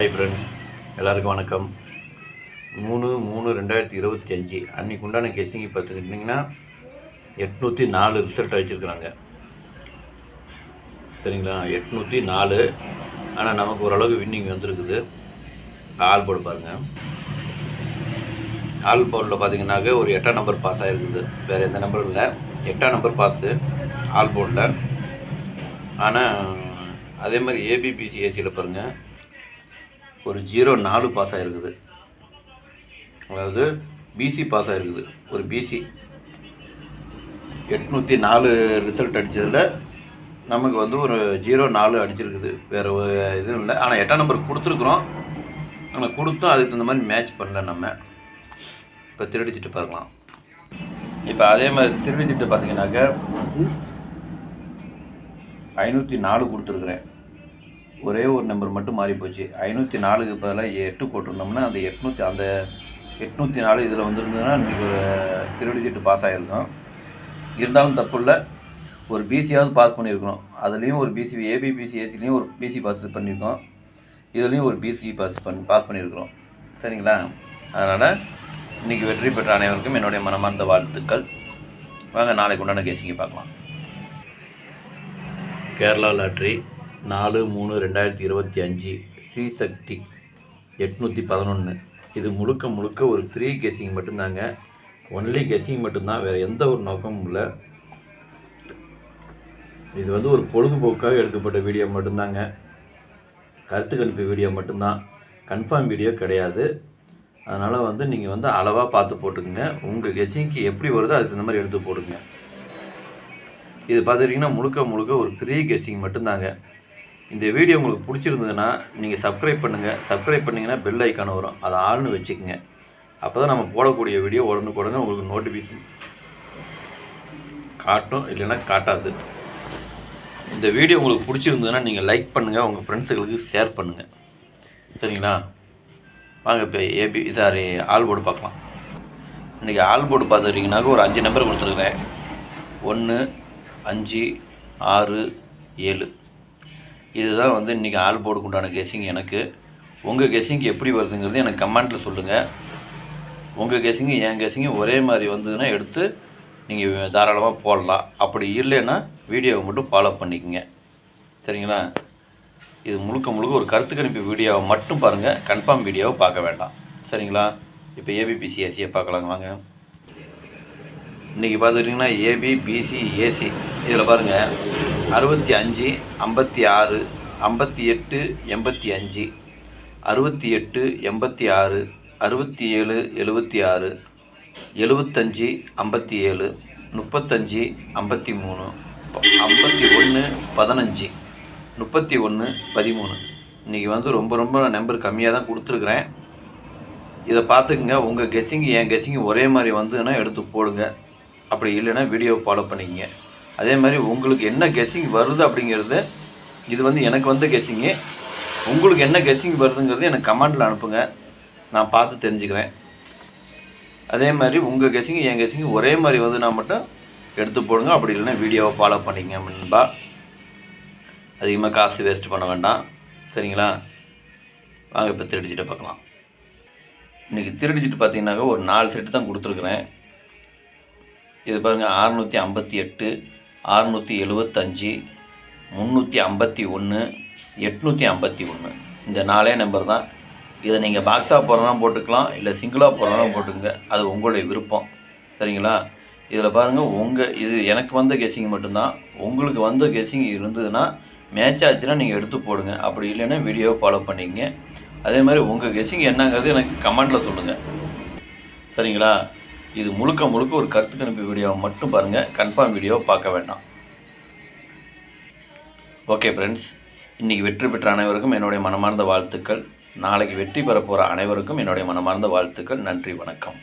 Hi friend, எல்லாருக்கும் வணக்கம். 3/3/2025 அன்றைக்கு உண்டான கெஸ்ஸிங் பார்த்துக்கிட்டிங்கன்னா 804 ரிசல்ட் அடிச்சிருக்கிறாங்க. சரிங்களா, 804. ஆனால் நமக்கு ஓரளவுக்கு வின்னிங் வந்துருக்குது. ஆல் போர்டு பாருங்கள். ஆல் போர்டில் பார்த்தீங்கன்னாக்க ஒரு 8ஆம் நம்பர் பாஸ் ஆகிருக்குது. வேறு எந்த நம்பரும் இல்லை, 8ஆம் நம்பர் பாஸு ஆல் போர்டில். ஆனால் அதே மாதிரி ஏபிபிசிஎஸ்சியில் பாருங்கள் ஒரு 04 பாஸ் ஆகிருக்குது. அதாவது பிசி பாஸ் ஆகிருக்குது. ஒரு பிசி 804 ரிசல்ட் அடித்ததில் நமக்கு வந்து ஒரு 04 அடிச்சிருக்குது. வேறு இதுவும் இல்லை. ஆனால் 8ஆம் நம்பர் கொடுத்துருக்குறோம். ஆனால் கொடுத்தும் அதுக்கு தகுந்த மாதிரி மேட்ச் பண்ணல. நம்ம இப்போ திருடிச்சிட்டு பார்க்கலாம். இப்போ அதே மாதிரி திருடிச்சிட்டு பார்த்தீங்கன்னாக்க 504 கொடுத்துருக்குறேன். ஒரே ஒரு நம்பர் மட்டும் மாறி போச்சு. 504க்கு பதிலாக 8 போட்டிருந்தோம்னா அந்த 804 இதில் வந்துருந்ததுன்னா இன்றைக்கி ஒரு திருடிச்சிட்டு பாஸ் ஆகிருக்கோம். இருந்தாலும் தப்பு இல்லை, ஒரு பிசியாவது பாஸ் பண்ணியிருக்கணும். அதுலேயும் ஒரு பிசி, ஏபிபிசிஎஸ்சிலையும் ஒரு பிசி பாஸ் பண்ணியிருக்கோம். இதுலேயும் ஒரு பிசி பாஸ் பண்ணியிருக்கிறோம். சரிங்களா, அதனால் இன்றைக்கி வெற்றி பெற்ற அனைவருக்கும் என்னுடைய மனமார்ந்த வாழ்த்துக்கள். வாங்க நாளைக்கு உண்டான கேசிங்க பார்க்கலாம். கேரளா லாட்ரி 4/3/2025 ஸ்ரீசக்தி 811. இது முழுக்க ஒரு ஃப்ரீ கெஸ்ஸிங் மட்டும்தாங்க. ஒன்லி கெஸ்ஸிங் மட்டும்தான், வேறு எந்த ஒரு நோக்கமும் இல்லை. இது வந்து ஒரு பொழுதுபோக்காக எடுக்கப்பட்ட வீடியோ மட்டும்தாங்க. கருத்து கணிப்பு வீடியோ மட்டும்தான், கன்ஃபார்ம் வீடியோ கிடையாது. அதனால் வந்து நீங்கள் வந்து அளவாக பார்த்து போட்டுக்குங்க. உங்கள் கெஸ்ஸிங்க்கு எப்படி வருதோ அதுக்கு தகுந்த மாதிரி எடுத்து போடுங்க. இது பார்த்துக்கிட்டிங்கன்னா முழுக்க ஒரு ஃப்ரீ கெஸ்ஸிங் மட்டும்தாங்க. இந்த வீடியோ உங்களுக்கு பிடிச்சிருந்ததுன்னா நீங்கள் சப்ஸ்கிரைப் பண்ணுங்கள். சப்ஸ்கிரைப் பண்ணிங்கன்னா பெல் ஐக்கான வரும், அதை ஆள்னு வச்சுக்கோங்க. அப்போ தான் நம்ம போடக்கூடிய வீடியோ உடனுக்குடனே உங்களுக்கு நோட்டிஃபிகேஷன் காட்டும், இல்லைன்னா காட்டாது. இந்த வீடியோ உங்களுக்கு பிடிச்சிருந்ததுன்னா நீங்கள் லைக் பண்ணுங்கள், உங்கள் ஃப்ரெண்ட்ஸுகளுக்கு ஷேர் பண்ணுங்கள். சரிங்களா, வாங்க இப்போ ஆல் போர்டு பார்க்கலாம். இன்றைக்கி ஆல் போர்டு பார்த்துக்கிட்டிங்கனாக்க ஒரு 5 நம்பர் கொடுத்துருக்குறேன். 1, 5, 6, 7. இதுதான் வந்து இன்றைக்கி ஆல் போர்டுக்கு உண்டான கெஸ்ஸிங். எனக்கு உங்கள் கெஸ்ஸிங்க்கு எப்படி வருதுங்கிறது எனக்கு கமெண்ட்டில் சொல்லுங்கள். உங்கள் கெஸ்ஸிங்கு என் கெஸ்ஸிங்கு ஒரே மாதிரி வந்ததுன்னா எடுத்து நீங்கள் தாராளமாக போடலாம். அப்படி இல்லைன்னா வீடியோவை மட்டும் ஃபாலோ பண்ணிக்கோங்க. சரிங்களா, இது முழுக்க ஒரு கருத்து கணிப்பு வீடியோவை மட்டும் பாருங்கள், கன்ஃபார்ம் வீடியோவை பார்க்க வேண்டாம். சரிங்களா, இப்போ ஏபிபிசிஎஸ்சியை பார்க்கலாங்க வாங்க. இன்றைக்கி பார்த்துக்கிட்டிங்கன்னா ஏபிபிசிஏசி இதில் பாருங்கள் 65, 56, 58, 85, 68, 86, 67, 76, 75, 57, 35, 53, 51, 15, 31, 13. இன்றைக்கி வந்து ரொம்ப நம்பர் கம்மியாக தான் கொடுத்துருக்குறேன். இதை பார்த்துக்குங்க. உங்கள் கெஸ்ஸிங்கு என் கெஸ்ஸிங்கு ஒரே மாதிரி வந்ததுன்னா எடுத்து போடுங்க. அப்படி இல்லைன்னா வீடியோ ஃபாலோ பண்ணிக்கங்க. அதே மாதிரி உங்களுக்கு என்ன கெஸ்ஸிங் வருது அப்படிங்கிறது, இது வந்து எனக்கு வந்த கெஸ்ஸிங்கு. உங்களுக்கு என்ன கெஸ்ஸிங் வருதுங்கிறது எனக்கு கமெண்டில் அனுப்புங்க, நான் பார்த்து தெரிஞ்சுக்கிறேன். அதே மாதிரி உங்கள் கெஸ்ஸிங்கு என் கெஸ்ஸிங்கு ஒரே மாதிரி வந்துன்னா மட்டும் எடுத்து போடுங்க. அப்படி இல்லைன்னா வீடியோவை ஃபாலோ பண்ணிங்க நண்பா. அதிகமாக காசு வேஸ்ட் பண்ண வேண்டாம். சரிங்களா, வாங்க இப்போ திருடிச்சிட்டு பார்க்கலாம். இன்றைக்கி திருடிச்சிட்டு பார்த்தீங்கன்னாக்கா ஒரு 4 செட்டு தான் கொடுத்துருக்குறேன். இது பாருங்கள் 658, 675, 351, 851. இந்த 4 நம்பர் தான். இதை நீங்கள் பாக்ஸாக போடுறனா போட்டுக்கலாம், இல்லை சிங்கிளாக போடுறனா போட்டுங்க. அது உங்களுடைய விருப்பம். சரிங்களா, இதில் பாருங்கள் இது எனக்கு வந்த கெஸ்ஸிங் மட்டும்தான். உங்களுக்கு வந்த கெஸ்ஸிங் இருந்ததுன்னா மேட்ச் ஆச்சுன்னா நீங்கள் எடுத்து போடுங்க. அப்படி இல்லைன்னா வீடியோவை ஃபாலோ பண்ணிக்கங்க. அதே மாதிரி உங்கள் கெஸ்ஸிங் என்னங்கிறது எனக்கு கமெண்டில் சொல்லுங்கள். சரிங்களா, இது முழுக்க ஒரு கருத்து கணிப்பு வீடியோவை மட்டும் பாருங்கள், கன்ஃபார்ம் வீடியோவை பார்க்க வேண்டாம். ஓகே ஃப்ரெண்ட்ஸ், இன்றைக்கி வெற்றி பெற்ற அனைவருக்கும் என்னுடைய மனமார்ந்த வாழ்த்துக்கள். நாளைக்கு வெற்றி பெற போகிற அனைவருக்கும் என்னுடைய மனமார்ந்த வாழ்த்துக்கள். நன்றி, வணக்கம்.